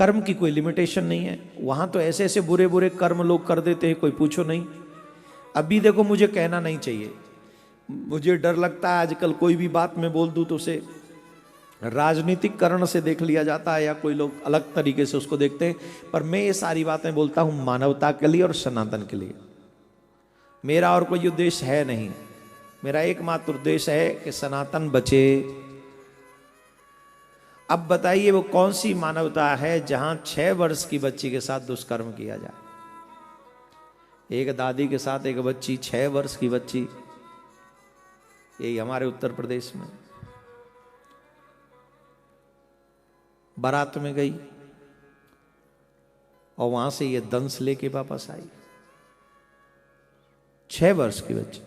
कर्म की कोई लिमिटेशन नहीं है। वहां तो ऐसे ऐसे बुरे बुरे कर्म लोग कर देते हैं, कोई पूछो नहीं। अभी देखो, मुझे कहना नहीं चाहिए, मुझे डर लगता है आजकल कोई भी बात मैं बोल दूं तो उसे राजनीतिक करण से देख लिया जाता है, या कोई लोग अलग तरीके से उसको देखते हैं। पर मैं ये सारी बातें बोलता हूं मानवता के लिए और सनातन के लिए। मेरा और कोई उद्देश्य है नहीं, मेरा एकमात्र उद्देश्य है कि सनातन बचे। अब बताइए वो कौन सी मानवता है जहां 6 वर्ष की बच्ची के साथ दुष्कर्म किया जाए। एक दादी के साथ एक बच्ची, 6 वर्ष की बच्ची, यही हमारे उत्तर प्रदेश में। बारात में गई और वहां से ये दंस लेके वापस आई। 6 वर्ष की बच्ची।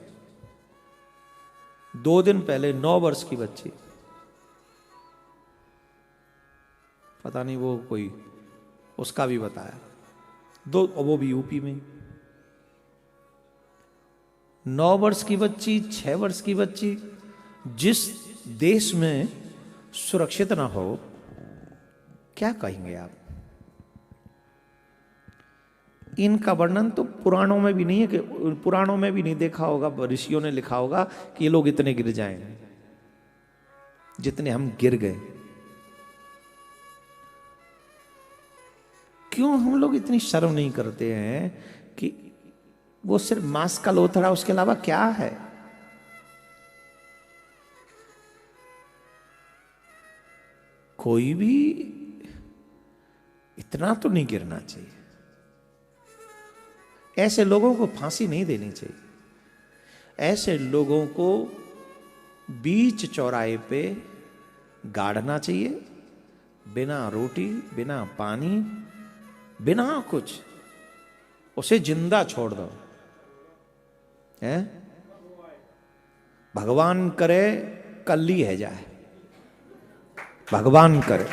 2 दिन पहले 9 वर्ष की बच्ची, पता नहीं वो कोई उसका भी बताया, वो भी यूपी में। 9 वर्ष की बच्ची, 6 वर्ष की बच्ची। जिस देश में सुरक्षित ना हो, क्या कहेंगे आप? इनका वर्णन तो पुराणों में भी नहीं है, कि पुराणों में भी नहीं देखा होगा, ऋषियों ने लिखा होगा कि ये लोग इतने गिर जाएंगे जितने हम गिर गए। क्यों हम लोग इतनी शर्म नहीं करते हैं कि वो सिर्फ मांस का लोथड़ा, उसके अलावा क्या है? कोई भी इतना तो नहीं गिरना चाहिए। ऐसे लोगों को फांसी नहीं देनी चाहिए। ऐसे लोगों को बीच चौराहे पे गाड़ना चाहिए, बिना रोटी, बिना पानी, बिना कुछ, उसे जिंदा छोड़ दो। है? भगवान करे कल ही है जाए, भगवान करे।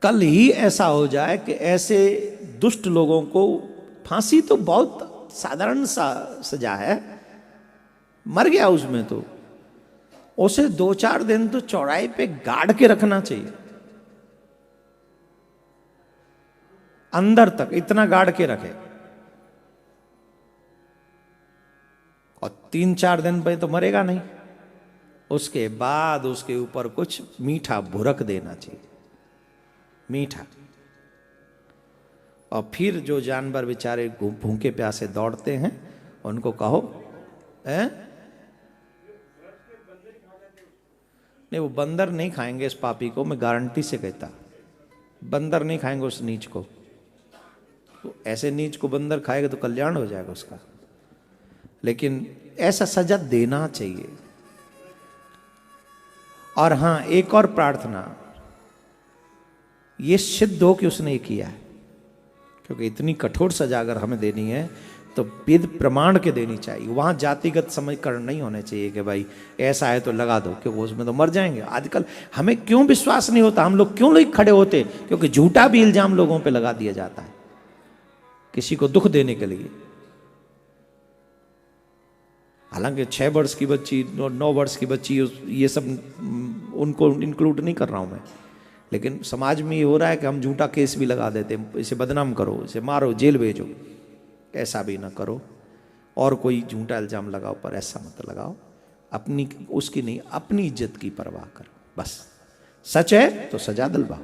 कल ही ऐसा हो जाए कि ऐसे दुष्ट लोगों को फांसी तो बहुत साधारण सा सजा है, मर गया उसमें तो उसे 2-4 दिन तो चौराहे पे गाड़ के रखना चाहिए, अंदर तक इतना गाड़ के रखे। और 3-4 दिन पे तो मरेगा नहीं, उसके बाद उसके ऊपर कुछ मीठा भुरक देना चाहिए, मीठा। और फिर जो जानवर बेचारे भूखे प्यासे दौड़ते हैं उनको कहो, हैं? नहीं, वो बंदर नहीं खाएंगे इस पापी को, मैं गारंटी से कहता, बंदर नहीं खाएंगे उस नीच को। तो ऐसे नीच को बंदर खाएगा तो कल्याण हो जाएगा उसका। लेकिन ऐसा सजा देना चाहिए। और हां, एक और प्रार्थना, ये सिद्ध हो कि उसने ये किया है, क्योंकि इतनी कठोर सजा अगर हमें देनी है तो वेद प्रमाण के देनी चाहिए। वहां जातिगत समीकरण नहीं होने चाहिए कि भाई ऐसा है तो लगा दो, क्योंकि उसमें तो मर जाएंगे। आजकल हमें क्यों विश्वास नहीं होता, हम लोग क्यों नहीं खड़े होते? क्योंकि झूठा भी इल्जाम लोगों पे लगा दिया जाता है किसी को दुख देने के लिए। हालांकि 6 वर्ष की बच्ची, 9 वर्ष की बच्ची, ये सब उनको इंक्लूड नहीं कर रहा हूं मैं, लेकिन समाज में ये हो रहा है कि हम झूठा केस भी लगा देते हैं, इसे बदनाम करो, इसे मारो, जेल भेजो। ऐसा भी ना करो, और कोई झूठा इल्जाम लगाओ पर ऐसा मत लगाओ। अपनी, उसकी नहीं, अपनी इज्जत की परवाह करो बस। सच है तो सजा दिलवाओ,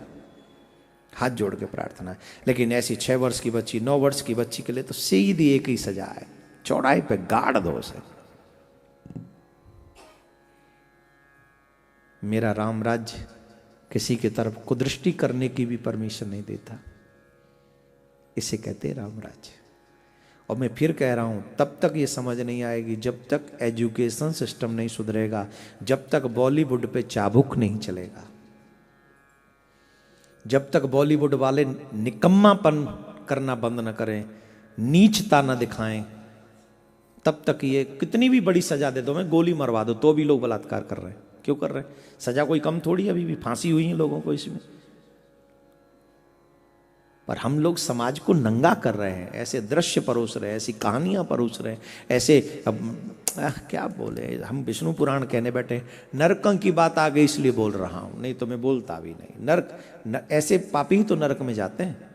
हाथ जोड़ के प्रार्थना है। लेकिन ऐसी 6 वर्ष की बच्ची, 9 वर्ष की बच्ची के लिए तो सीधी एक ही सजा है, चौड़ाई पे गाड़ दो उसे। मेरा राम राज्य किसी की तरफ कुदृष्टि करने की भी परमिशन नहीं देता, इसे कहते हैं राम राज्य। और मैं फिर कह रहा हूं, तब तक ये समझ नहीं आएगी जब तक एजुकेशन सिस्टम नहीं सुधरेगा, जब तक बॉलीवुड पे चाबुक नहीं चलेगा, जब तक बॉलीवुड वाले निकम्मापन करना बंद न करें, नीचता न दिखाएं, तब तक ये कितनी भी बड़ी सजा दे दो, मैं गोली मरवा दो, तो भी लोग बलात्कार कर रहे हैं। क्यों कर रहे हैं? सजा कोई कम थोड़ी, अभी भी फांसी हुई है लोगों को इसमें। पर हम लोग समाज को नंगा कर रहे हैं, ऐसे दृश्य परोस रहे हैं, ऐसी कहानियां परोस रहे हैं, ऐसे क्या बोले, हम विष्णु पुराण कहने बैठे, नरक की बात आ गई इसलिए बोल रहा हूँ, नहीं तो मैं बोलता भी नहीं। नरक ऐसे पापी ही तो नरक में जाते हैं।